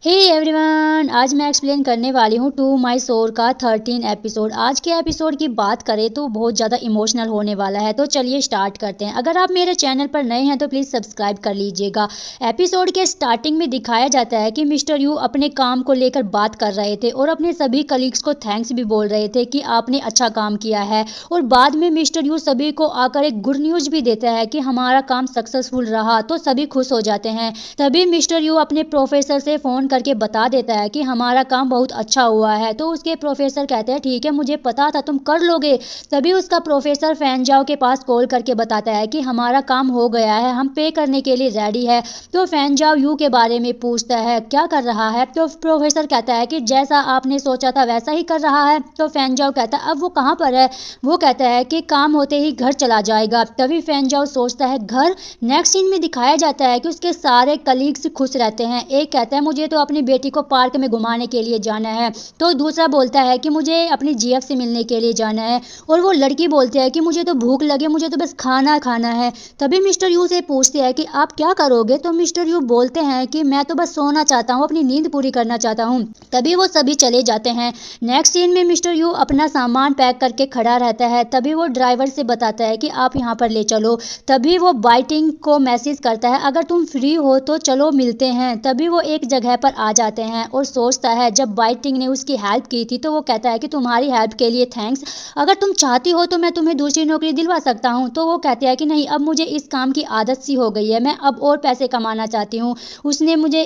Hey everyone, आज मैं explain करने वाली हूँ टू माई सोर का 13 एपिसोड। आज के एपिसोड की बात करें तो बहुत ज़्यादा इमोशनल होने वाला है, तो चलिए स्टार्ट करते हैं। अगर आप मेरे चैनल पर नए हैं तो प्लीज़ सब्सक्राइब कर लीजिएगा। एपिसोड के स्टार्टिंग में दिखाया जाता है कि मिस्टर यू अपने काम को लेकर बात कर रहे थे और अपने सभी कलीग्स को थैंक्स भी बोल रहे थे कि आपने अच्छा काम किया है। और बाद में मिस्टर यू सभी को आकर एक गुड न्यूज़ भी देता है कि हमारा काम सक्सेसफुल रहा, तो सभी खुश हो जाते हैं। तभी मिस्टर यू अपने प्रोफेसर से फ़ोन करके बता देता है कि हमारा काम बहुत अच्छा हुआ है। तो उसके प्रोफेसर कहते हैं ठीक है, मुझे पता था तुम कर लोगे। तभी उसका प्रोफेसर फैनजाओ के पास कॉल करके बताता है कि हमारा काम हो गया है, हम पे करने के लिए रेडी है। तो फैनजाओ यू के बारे में पूछता है क्या कर रहा है। तो प्रोफेसर कहता है कि जैसा आपने सोचा था वैसा ही कर रहा है। तो फैनजाओ कहता है अब वो कहाँ पर है। वो कहता है कि काम होते ही घर चला जाएगा। तभी फैनजाओ सोचता है घर। नेक्स्ट सीन में दिखाया जाता है कि उसके सारे कलीग्स खुश रहते हैं। एक कहता है मुझे तो अपनी बेटी को पार्क में घुमाने के लिए जाना है। तो दूसरा बोलता है कि मुझे अपनी जीएफ से मिलने के लिए जाना है। और वो लड़की बोलती है कि मुझे तो भूख लगे, मुझे तो बस खाना खाना है। तभी मिस्टर यू से पूछते हैं कि आप क्या करोगे। तो मिस्टर यू बोलते हैं कि मैं तो बस सोना चाहता हूँ, अपनी नींद पूरी करना चाहता हूँ। तभी वो सभी चले जाते हैं। नेक्स्ट सीन में मिस्टर यू अपना सामान पैक करके खड़ा रहता है। तभी वो ड्राइवर से बताता है कि आप यहाँ पर ले चलो। तभी वो बाइटिंग को मैसेज करता है अगर तुम फ्री हो तो चलो मिलते हैं। तभी वो एक जगह पर आ जाते हैं और सोचता है जब बाइटिंग ने उसकी हेल्प की थी तो वो कहता है कि तुम्हारी हेल्प के लिए थैंक्स, अगर तुम चाहती हो तो मैं तुम्हें दूसरी नौकरी दिलवा सकता हूँ। तो वो कहती है कि नहीं, अब मुझे इस काम की आदत सी हो गई है, मैं अब और पैसे कमाना चाहती हूँ। उसने मुझे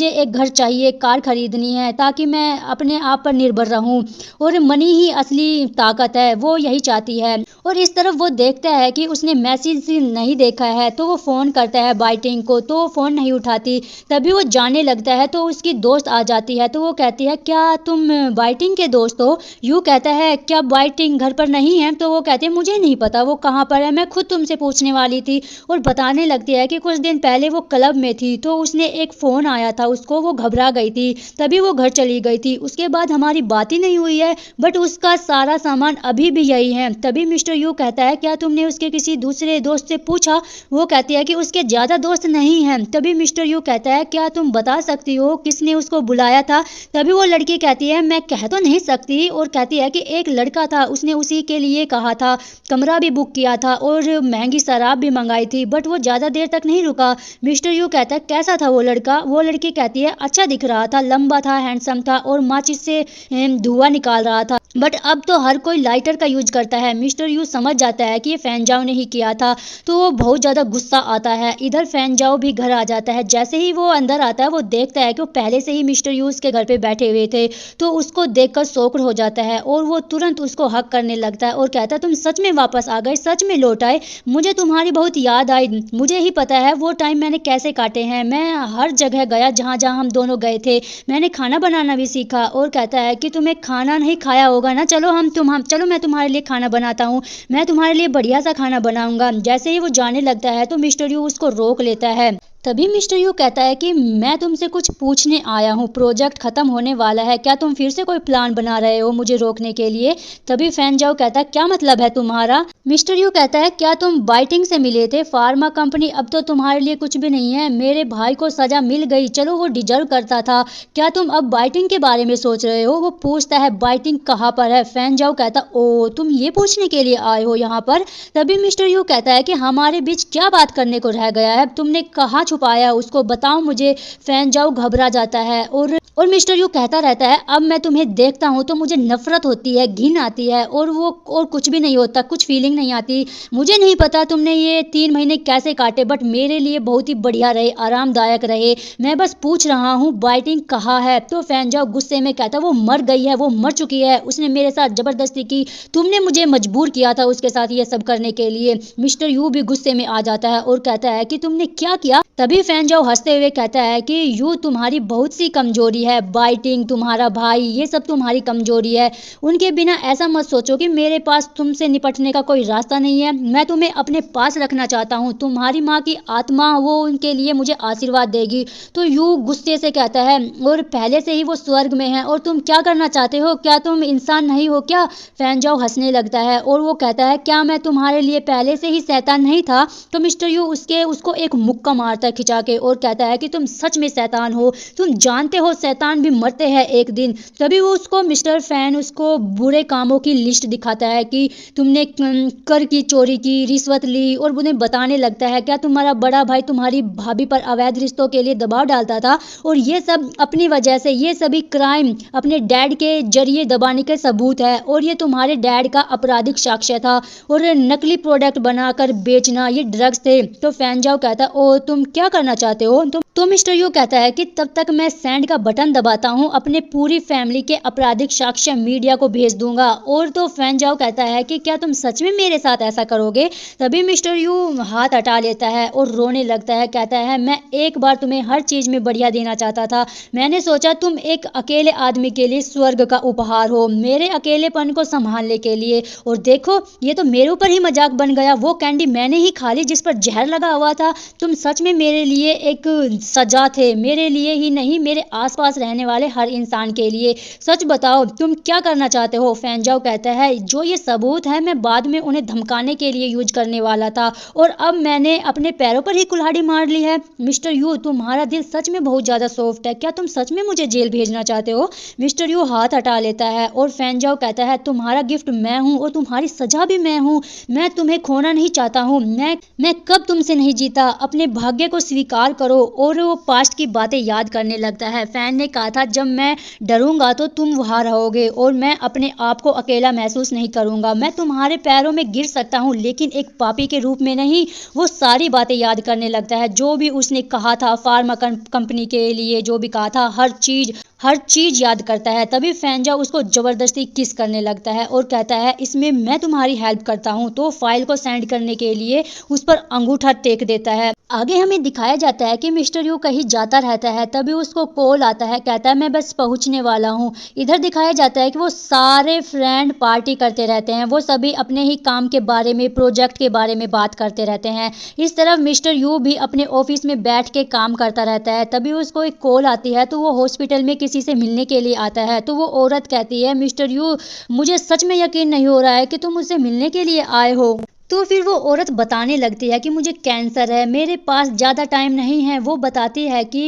एक घर चाहिए, कार खरीदनी है ताकि मैं अपने आप पर निर्भर रहूँ और मनी ही असली ताकत है, वो यही चाहती है। और इस तरफ वो देखता है कि उसने मैसेज नहीं देखा है। तो वो फ़ोन करता है बाइटिंग को, तो वो फ़ोन नहीं उठाती। तभी वो जाने लगता है तो उसकी दोस्त आ जाती है। तो वो कहती है क्या तुम बाइटिंग के दोस्त हो। यू कहता है क्या बाइटिंग घर पर नहीं है। तो वो कहते हैं मुझे नहीं पता वो कहाँ पर है, मैं खुद तुमसे पूछने वाली थी। और बताने लगती है कि कुछ दिन पहले वो क्लब में थी तो उसने एक फ़ोन आया था उसको, वो घबरा गई थी, तभी वो घर चली गई थी। उसके बाद हमारी बात ही नहीं हुई है, बट उसका सारा सामान अभी भी यही है। तभी मिस्टर यू कहता है क्या तुमने उसके किसी दूसरे दोस्त से पूछा। वो कहती है कि उसके ज़्यादा दोस्त नहीं हैं। तभी मिस्टर यू कहता है क्या तुम बता सकती हो किसने उसको बुलाया था। तभी वो लड़की कहती है मैं कह तो नहीं सकती, और कहती है कि एक लड़का था, उसने उसी के लिए कहा था, कमरा भी बुक किया था और महंगी शराब भी मंगाई थी, बट वो ज़्यादा देर तक नहीं रुका। मिस्टर यू कहता है कैसा था वो लड़का। वो लड़की कहती है अच्छा दिख रहा था, लंबा था, हैंडसम था और माचिस से धुआं निकाल रहा था, बट अब तो हर कोई लाइटर का यूज करता है। मिस्टर यू समझ जाता है कि ये फैनजाओ ने ही किया था, तो वो बहुत ज़्यादा गुस्सा आता है। इधर फैनजाओ भी घर आ जाता है। जैसे ही वो अंदर आता है वो देखता है कि वो पहले से ही मिस्टर यू उसके घर पे बैठे हुए थे, तो उसको देखकर शॉक्ड हो जाता है और वो तुरंत उसको हक करने लगता है और कहता है तुम सच में वापस आ गए, सच में लौट आए, मुझे तुम्हारी बहुत याद आई। मुझे ही पता है वो टाइम मैंने कैसे काटे हैं, मैं हर जगह गया जहाँ जहाँ हम दोनों गए थे, मैंने खाना बनाना भी सीखा। और कहता है कि तुम्हें खाना नहीं खाया होगा ना, चलो चलो मैं तुम्हारे लिए खाना बनाता हूँ, मैं तुम्हारे लिए बढ़िया सा खाना बनाऊंगा। जैसे ही वो जाने लगता है तो मिस्टर यू उसको रोक लेता है। तभी मिस्टर यू कहता है कि मैं तुमसे कुछ पूछने आया हूँ, प्रोजेक्ट खत्म होने वाला है, क्या तुम फिर से कोई प्लान बना रहे हो मुझे रोकने के लिए। तभी फैनजाओ कहता है क्या मतलब है तुम्हारा। मिस्टर यू कहता है क्या तुम बाइटिंग से मिले थे, फार्मा कंपनी अब तो तुम्हारे लिए कुछ भी नहीं है, मेरे भाई को सजा मिल गई, चलो वो डिजर्व करता था, क्या तुम अब बाइटिंग के बारे में सोच रहे हो। वो पूछता है बाइटिंग कहाँ पर है। फैनजाओ कहता ओ तुम ये पूछने के लिए आए हो यहाँ पर। तभी मिस्टर यू कहता है कि हमारे बीच क्या बात करने को रह गया है, तुमने कहाँ छुपाया उसको, बताओ मुझे। फैनजाओ घबरा जाता है और मिस्टर यू कहता रहता है अब मैं तुम्हें देखता हूँ तो मुझे नफरत होती है, घिन आती है और कुछ भी नहीं होता, कुछ फीलिंग नहीं आती। मुझे नहीं पता तुमने ये 3 महीने कैसे काटे, बट मेरे लिए बहुत ही बढ़िया रहे, आरामदायक रहे, मैं बस पूछ रहा हूँ बाइटिंग कहाँ है। तो फैनजाओ गुस्से में कहता वो मर गई है, वो मर चुकी है, उसने मेरे साथ जबरदस्ती की, तुमने मुझे मजबूर किया था उसके साथ ये सब करने के लिए। मिस्टर यू भी गुस्से में आ जाता है और कहता है कि तुमने क्या किया। तभी फैनजाओ हंसते हुए कहता है कि यू तुम्हारी बहुत सी कमजोरी है, बाइटिंग, तुम्हारा भाई, ये सब तुम्हारी कमजोरी है, उनके बिना ऐसा मत सोचो कि मेरे पास तुमसे निपटने का कोई रास्ता नहीं है, मैं तुम्हें अपने पास रखना चाहता हूँ, तुम्हारी माँ की आत्मा वो उनके लिए मुझे आशीर्वाद देगी। तो यू गुस्से से कहता है और पहले से ही वो स्वर्ग में है और तुम क्या करना चाहते हो, क्या तुम इंसान नहीं हो क्या। फैनजाओ हंसने लगता है और वो कहता है क्या मैं तुम्हारे लिए पहले से ही शैतान नहीं था। तो मिस्टर यू उसको एक मुक्का मारता है खिंचा के और कहता है कि तुम सच में शैतान हो, तुम जानते हो शैतान भी मरते हैं एक दिन। तभी वो उसको मिस्टर फैन उसको बुरे कामों की लिस्ट दिखाता है कि तुमने कर की चोरी की, रिश्वत ली, और उन्हें बताने लगता है क्या तुम्हारा बड़ा भाई तुम्हारी भाभी पर अवैध रिश्तों के लिए दबाव डालता था, और ये सब अपनी वजह से, ये सभी क्राइम अपने डैड के जरिए दबाने के सबूत है, और ये तुम्हारे डैड का आपराधिक साक्ष्य था, और नकली प्रोडक्ट बनाकर बेचना ये ड्रग्स थे। तो फैनजाओ कहता है ओ तुम क्या करना चाहते हो? तो मिस्टर यू कहता है कि तब तक मैं सेंड का बटन दबाता हूँ, अपने पूरी फैमिली के आपराधिक साक्ष्य मीडिया को भेज दूंगा। और तो फैनजाओ कहता है कि क्या तुम सच में मेरे साथ ऐसा करोगे? तभी मिस्टर यू हाथ हटा लेता है और रोने लगता है। कहता है मैं एक बार तुम्हें हर चीज में बढ़िया देना चाहता था, मैंने सोचा तुम एक अकेले आदमी के लिए स्वर्ग का उपहार हो, मेरे अकेलेपन को संभालने के लिए, और देखो ये तो मेरे ऊपर ही मजाक बन गया। वो कैंडी मैंने ही खा ली जिस पर जहर लगा हुआ था। तुम सच में मेरे लिए एक सजा थे, मेरे लिए ही नहीं मेरे आसपास रहने वाले हर इंसान के लिए। सच बताओ तुम क्या करना चाहते हो? फैनजाओ कहता है जो ये सबूत है मैं बाद में उन्हें धमकाने के लिए यूज करने वाला था, और अब मैंने अपने पैरों पर ही कुल्हाड़ी मार ली है। मिस्टर यू तुम्हारा दिल सच में बहुत ज्यादा सॉफ्ट है, क्या तुम सच में मुझे जेल भेजना चाहते हो? मिस्टर यू हाथ हटा लेता है और फैनजाओ कहता है तुम्हारा गिफ्ट मैं हूँ और तुम्हारी सजा भी मैं हूँ, मैं तुम्हें खोना नहीं चाहता हूँ, मैं कब तुमसे नहीं जीता, अपने भाग्य को स्वीकार करो। और वो पास्ट की बातें याद करने लगता है। फैन ने कहा था जब मैं डरूंगा तो तुम वहां रहोगे और मैं अपने आप को अकेला महसूस नहीं करूंगा, मैं तुम्हारे पैरों में गिर सकता हूं लेकिन एक पापी के रूप में नहीं। वो सारी बातें याद करने लगता है जो भी उसने कहा था फार्मा कंपनी के लिए, जो भी कहा था हर चीज याद करता है। तभी फैनजाओ उसको जबरदस्ती किस करने लगता है और कहता है इसमें मैं तुम्हारी हेल्प करता हूँ। तो फाइल को सेंड करने के लिए उस पर अंगूठा टेक देता है। आगे हमें दिखाया जाता है कि मिस्टर यू कहीं जाता रहता है, तभी उसको कॉल आता है, कहता है मैं बस पहुंचने वाला हूँ। इधर दिखाया जाता है कि वो सारे फ्रेंड पार्टी करते रहते हैं, वो सभी अपने ही काम के बारे में, प्रोजेक्ट के बारे में बात करते रहते हैं। इस तरफ मिस्टर यू भी अपने ऑफिस में बैठ के काम करता रहता है। तभी उसको एक कॉल आती है तो वो हॉस्पिटल में किसी से मिलने के लिए आता है। तो वो औरत कहती है मिस्टर यू मुझे सच में यकीन नहीं हो रहा है कि तुम मुझसे मिलने के लिए आए हो। तो फिर वो औरत बताने लगती है कि मुझे कैंसर है, मेरे पास ज़्यादा टाइम नहीं है। वो बताती है कि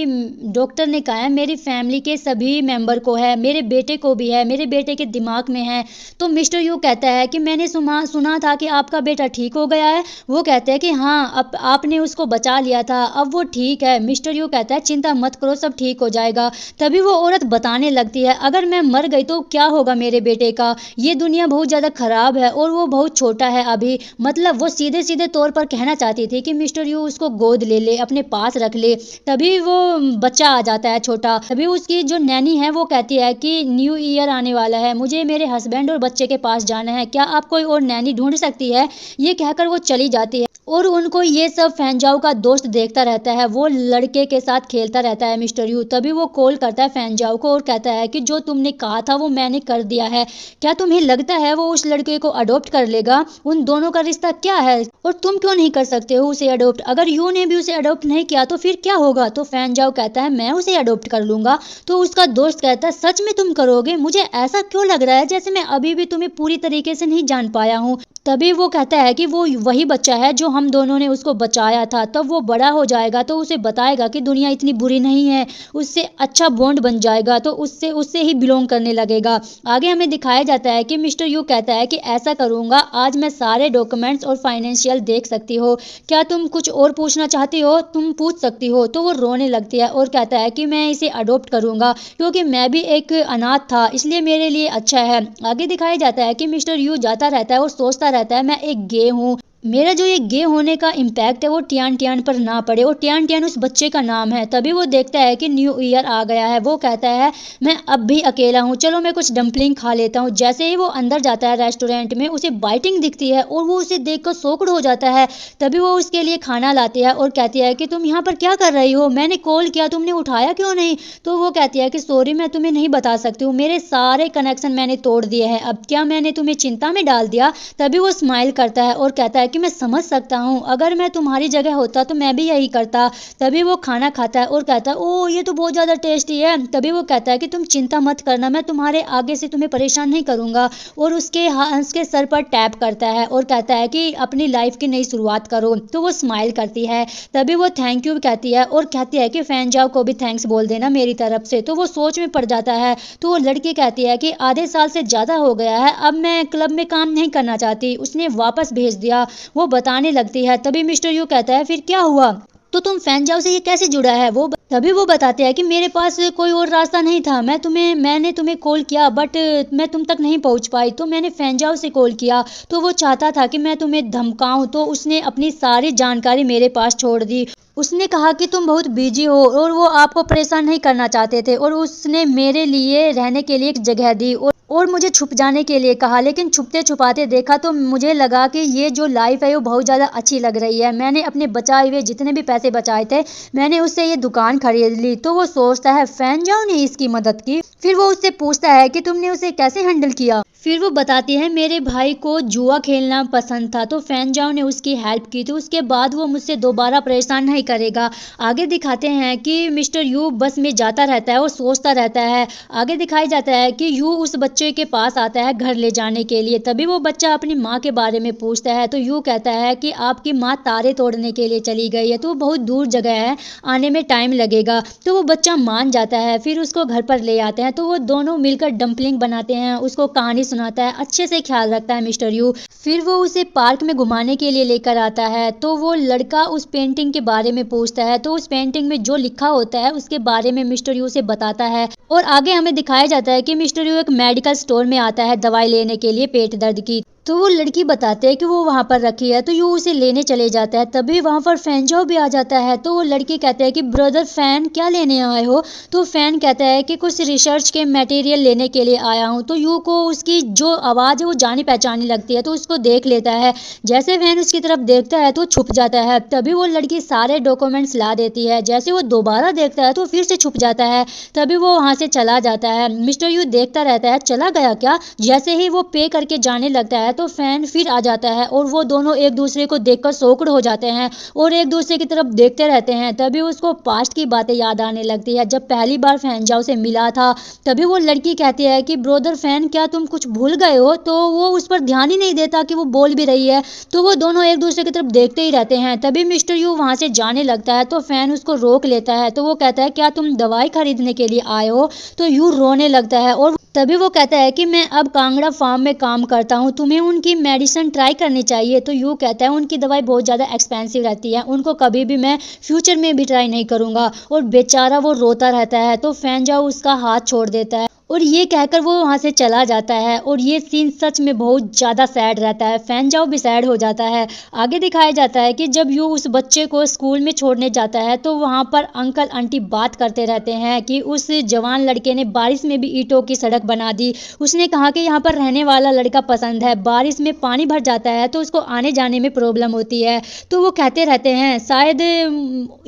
डॉक्टर ने कहा है मेरी फैमिली के सभी मेंबर को है, मेरे बेटे को भी है, मेरे बेटे के दिमाग में है। तो मिस्टर यू कहता है कि मैंने सुना था कि आपका बेटा ठीक हो गया है। वो कहते हैं कि हाँ अब आपने उसको बचा लिया था, अब वो ठीक है। मिस्टर यू कहता है चिंता मत करो सब ठीक हो जाएगा। तभी वो औरत बताने लगती है अगर मैं मर गई तो क्या होगा मेरे बेटे का, ये दुनिया बहुत ज़्यादा खराब है और वो बहुत छोटा है अभी। मतलब वो सीधे सीधे तौर पर कहना चाहती थी कि मिस्टर यू उसको गोद ले ले, अपने पास रख ले। तभी वो बच्चा आ जाता है छोटा। तभी उसकी जो नैनी है वो कहती है कि न्यू ईयर आने वाला है, मुझे मेरे हस्बैंड और बच्चे के पास जाना है, क्या आप कोई और नैनी ढूंढ सकती है? ये कहकर वो चली जाती है और उनको ये सब फैनजाओ का दोस्त देखता रहता है, वो लड़के के साथ खेलता रहता है मिस्टर यू। तभी वो कॉल करता है फैनजाओ को और कहता है कि जो तुमने कहा था वो मैंने कर दिया है, क्या तुम्हें लगता है वो उस लड़के को अडॉप्ट कर लेगा? उन दोनों का रिश्ता क्या है और तुम क्यों नहीं कर सकते हो उसे अडॉप्ट? अगर यू ने भी उसे अडॉप्ट नहीं किया तो फिर क्या होगा? तो फैनजाओ कहता है मैं उसे अडॉप्ट कर लूंगा। तो उसका दोस्त कहता है सच में तुम करोगे? मुझे ऐसा क्यों लग रहा है जैसे मैं अभी भी तुम्हें पूरी तरीके से नहीं जान पाया हूँ। तभी वो कहता है कि वो वही बच्चा है जो हम दोनों ने उसको बचाया था, तब वो बड़ा हो जाएगा तो उसे बताएगा कि दुनिया इतनी बुरी नहीं है, उससे अच्छा बॉन्ड बन जाएगा तो उससे ही बिलोंग करने लगेगा। आगे हमें दिखाया जाता है कि मिस्टर यू कहता है कि ऐसा करूंगा, आज मैं सारे डॉक्यूमेंट्स और फाइनेंशियल देख सकती हो, क्या तुम कुछ और पूछना चाहती हो? तुम पूछ सकती हो। तो वो रोने लगती है और कहता है कि मैं इसे अडॉप्ट करूंगा क्योंकि मैं भी एक अनाथ था, इसलिए मेरे लिए अच्छा है। आगे दिखाया जाता है कि मिस्टर यू जाता रहता है और सोचता रहता है मैं एक गे हूँ, मेरा जो ये गे होने का इम्पैक्ट है वो टियान टियान पर ना पड़े, और टियान टियान उस बच्चे का नाम है। तभी वो देखता है कि न्यू ईयर आ गया है, वो कहता है मैं अब भी अकेला हूँ, चलो मैं कुछ डम्पलिंग खा लेता हूँ। जैसे ही वो अंदर जाता है रेस्टोरेंट में उसे बाइटिंग दिखती है और वो उसे देखकर सोकड़ हो जाता है। तभी वो उसके लिए खाना लाती है और कहती है कि तुम यहाँ पर क्या कर रही हो, मैंने कॉल किया तुमने उठाया क्यों नहीं? तो वो कहती है कि सॉरी मैं तुम्हें नहीं बता सकती हूँ, मेरे सारे कनेक्शन मैंने तोड़ दिए हैं, अब क्या मैंने तुम्हें चिंता में डाल दिया? तभी वो स्माइल करता है और कहता है कि कि मैं समझ सकता हूँ, अगर मैं तुम्हारी जगह होता तो मैं भी यही करता। तभी वो खाना खाता है और कहता है ओह ये तो बहुत ज़्यादा टेस्टी है। तभी वो कहता है कि तुम चिंता मत करना, मैं तुम्हारे आगे से तुम्हें परेशान नहीं करूँगा। और उसके सर पर टैप करता है और कहता है कि अपनी लाइफ की नई शुरुआत करो। तो वो स्माइल करती है। तभी वो थैंक यू कहती है और कहती है कि फैनजाओ को भी थैंक्स बोल देना मेरी तरफ से। तो वो सोच में पड़ जाता है। तो वो लड़की कहती है कि आधे साल से ज़्यादा हो गया है, अब मैं क्लब में काम नहीं करना चाहती, उसने वापस भेज दिया। वो बताने लगती है। तभी मिस्टर यू कहता है फिर क्या हुआ, तो तुम फैनजाओ से ये कैसे जुड़ा है। तभी वो बताते हैं कि मेरे पास कोई और रास्ता नहीं था, मैंने तुम्हें कॉल किया बट मैं तुम तक नहीं पहुंच पाई, तो मैंने फैनजाओ से कॉल किया। तो वो चाहता था कि मैं तुम्हें धमकाऊं, तो उसने अपनी सारी जानकारी मेरे पास छोड़ दी। उसने कहा कि तुम बहुत बिजी हो और वो आपको परेशान नहीं करना चाहते थे, और उसने मेरे लिए रहने के लिए एक जगह दी और मुझे छुप जाने के लिए कहा। लेकिन छुपते छुपाते देखा तो मुझे लगा कि ये जो लाइफ है वो बहुत ज़्यादा अच्छी लग रही है। मैंने अपने बचाए हुए जितने भी पैसे बचाए थे, मैंने उससे ये दुकान खरीद ली। तो वो सोचता है फैनजाओ ने इसकी मदद की। फिर वो उससे पूछता है कि तुमने उसे कैसे हैंडल किया। फिर वो बताती है मेरे भाई को जुआ खेलना पसंद था, तो फैनजाओ ने उसकी हेल्प की, तो उसके बाद वो मुझसे दोबारा परेशान नहीं करेगा। आगे दिखाते हैं कि मिस्टर यू बस में जाता रहता है और सोचता रहता है। आगे दिखाया जाता है कि यू उस बच्चे के पास आता है घर ले जाने के लिए। तभी वो बच्चा अपनी माँ के बारे में पूछता है। तो यू कहता है कि आपकी माँ तारे तोड़ने के लिए चली गई है, तो बहुत दूर जगह है, आने में टाइम लगेगा। तो वो बच्चा मान जाता है। फिर उसको घर पर ले आते हैं। तो वो दोनों मिलकर डम्पलिंग बनाते हैं, उसको कहानी सुनाता है, अच्छे से ख्याल रखता है मिस्टर यू। फिर वो उसे पार्क में घुमाने के लिए लेकर आता है। तो वो लड़का उस पेंटिंग के बारे में पूछता है। तो उस पेंटिंग में जो लिखा होता है उसके बारे में मिस्टर यू से बताता है। और आगे हमें दिखाया जाता है कि मिस्टर यू एक मेडिकल स्टोर में आता है दवाई लेने के लिए पेट दर्द की। तो वो लड़की बताते हैं कि वो वहाँ पर रखी है। तो यू उसे लेने चले जाता है। तभी वहाँ पर फैनजाओ भी आ जाता है। तो वो लड़की कहते हैं कि ब्रदर फैन क्या लेने आए हो। तो फैन कहता है कि कुछ रिसर्च के मटेरियल लेने के लिए आया हूँ। तो यू को उसकी जो आवाज़ है वो जानी पहचानी लगती है, तो उसको देख लेता है। जैसे फैन उसकी तरफ देखता है तो छुप जाता है। तभी वो लड़की सारे डॉक्यूमेंट्स ला देती है। जैसे वो दोबारा देखता है तो फिर से छुप जाता है। तभी वो वहाँ से चला जाता है। मिस्टर यू देखता रहता है चला गया क्या। जैसे ही वो पे करके जाने लगता है तो फैन फिर आ जाता है और वो दोनों एक दूसरे को देखकर शॉक्ड हो जाते हैं और एक दूसरे की तरफ देखते रहते हैं। तभी उसको पास्ट की बातें याद आने लगती है, जब पहली बार फैनजाओ से मिला था। तभी वो लड़की कहती है कि ब्रदर फैन क्या तुम कुछ भूल गए हो। तो वो उस पर ध्यान ही नहीं देता कि वो बोल भी रही है। तो वो दोनों एक दूसरे की तरफ देखते ही रहते हैं। तभी मिस्टर यू वहाँ से जाने लगता है तो फैन उसको रोक लेता है। तो वो कहता है क्या तुम दवाई खरीदने के लिए आए हो। तो यू रोने लगता है और तभी वो कहता है कि मैं अब कांगड़ा फार्म में काम करता हूँ, तुम्हें उनकी मेडिसिन ट्राई करनी चाहिए। तो यू कहता है उनकी दवाई बहुत ज़्यादा एक्सपेंसिव रहती है, उनको कभी भी मैं फ्यूचर में भी ट्राई नहीं करूँगा। और बेचारा वो रोता रहता है। तो फैनजाओ उसका हाथ छोड़ देता है और ये कहकर वो वहाँ से चला जाता है। और ये सीन सच में बहुत ज़्यादा सैड रहता है। फैनजाओ भी सैड हो जाता है। आगे दिखाया जाता है कि जब यू उस बच्चे को स्कूल में छोड़ने जाता है तो वहाँ पर अंकल आंटी बात करते रहते हैं कि उस जवान लड़के ने बारिश में भी ईंटों की सड़क बना दी। उसने कहा कि यहाँ पर रहने वाला लड़का पसंद है, बारिश में पानी भर जाता है तो उसको आने जाने में प्रॉब्लम होती है। तो वो कहते रहते हैं शायद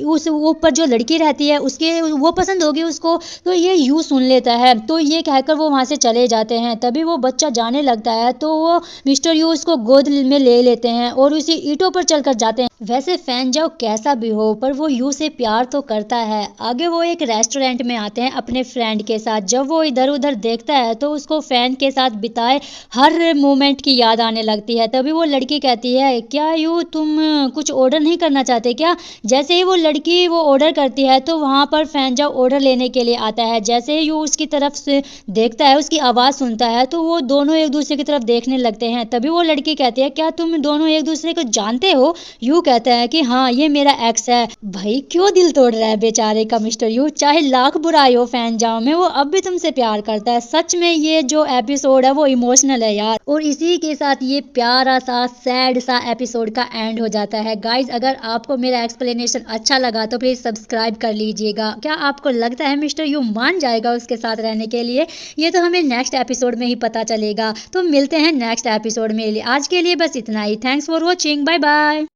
उस ऊपर जो लड़की रहती है उसके वो पसंद होगी उसको। तो ये यू सुन लेता है। तो ये कहकर वो वहाँ से चले जाते हैं। तभी वो बच्चा जाने लगता है तो वो मिस्टर यू उसको गोद में ले लेते हैं और उसी ईंटों पर चलकर जाते हैं। वैसे फैनजाओ कैसा भी हो पर वो यू से प्यार तो करता है। आगे वो एक रेस्टोरेंट में आते हैं अपने फ्रेंड के साथ। जब वो इधर उधर देखता है तो उसको फैन के साथ बिताए हर मोमेंट की याद आने लगती है। तभी वो लड़की कहती है क्या यू तुम कुछ ऑर्डर नहीं करना चाहते क्या। जैसे ही वो लड़की वो ऑर्डर करती है तो वहाँ पर फैनजाओ ऑर्डर लेने के लिए आता है। जैसे ही यू उसकी तरफ से देखता है, उसकी आवाज़ सुनता है, तो वो दोनों एक दूसरे की तरफ देखने लगते हैं। तभी वो लड़की कहती है क्या तुम दोनों एक दूसरे को जानते हो। यू कहता है कि हाँ ये मेरा एक्स है। भाई क्यों दिल तोड़ रहा है बेचारे का मिस्टर यू, चाहे लाख बुराई हो फैनजाओ में वो अब भी तुमसे प्यार करता है। सच में ये जो एपिसोड है वो इमोशनल है यार। और इसी के साथ ये प्यारा सा सैड सा एपिसोड का एंड हो जाता है। गाइज अगर आपको मेरा एक्सप्लेनेशन अच्छा लगा तो प्लीज सब्सक्राइब कर लीजिएगा। क्या आपको लगता है मिस्टर यू मान जाएगा उसके साथ रहने के लिए, ये तो हमें नेक्स्ट एपिसोड में ही पता चलेगा। तो मिलते हैं नेक्स्ट एपिसोड में। आज के लिए बस इतना ही। Thanks for watching, bye bye.